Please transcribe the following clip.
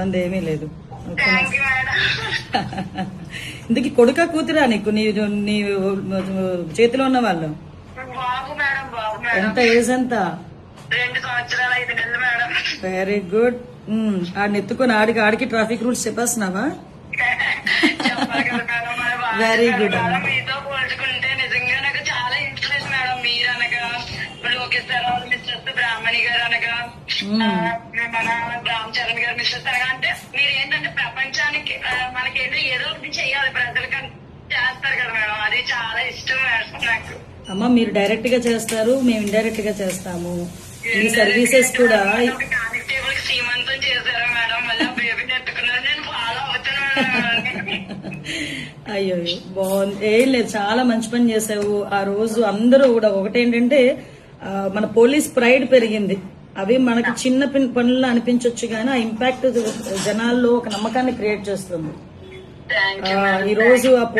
ఏమీ లేదు. Thank you madam. ఇందుకు కొడుక కూతురా నీకు నీ చేతిలో ఉన్న వాళ్ళు బాబు మేడం, బాబు మేడం. ఎంత ఏజ్ ఎంత? 2 సంవత్సరాలు 5 నెలలు మేడం. Very good. ఆడిని ఎత్తుకొని ఆడికి ట్రాఫిక్ రూల్స్ చెప్పేస్తున్నావా? చెప్పాలి కదా మేడం, మరి బాగా Very good. మేడం. మీతో పోల్చుకుంటే నిజంగా నాకు చాలా ఇన్స్పిరేషన్ మేడం. మీరు అనగా లోకేష్ సార్ మిస్టర్స్ బ్రాహ్మణి గారు అనగా మన రామ్ చరణ్ గారు మిస్టర్స్ అనగా అంటే మీరు ఏంటంటే ప్రపంచానికి మనకేంటో ఏదో ఒకటి చెయ్యాలి ప్రజలకి చేస్తారు కదా మేడం. అది చాలా ఇష్టం మేడం నాకు. అమ్మ మీరు డైరెక్ట్ గా చేస్తారు, మేము ఇండైరెక్ట్ గా చేస్తాము. ఈ సర్వీసెస్ కూడా కానిస్టేబుల్ శ్రీమంతం చేశారు మేడం. మళ్ళీ బేబీని ఎత్తుకున్నారు. నేను ఫాలో అవుతున్నాను. అయ్యో బాగుంది. ఏం లేదు, చాలా మంచి పని చేసావు. ఆ రోజు అందరూ కూడా ఒకటేంటంటే మన పోలీస్ ప్రైడ్ పెరిగింది. అవి మనకి చిన్న పనుల్లో అనిపించవచ్చు కానీ ఆ ఇంపాక్ట్ జనాల్లో ఒక నమ్మకాన్ని క్రియేట్ చేస్తుంది. Thank you. ఈ రోజు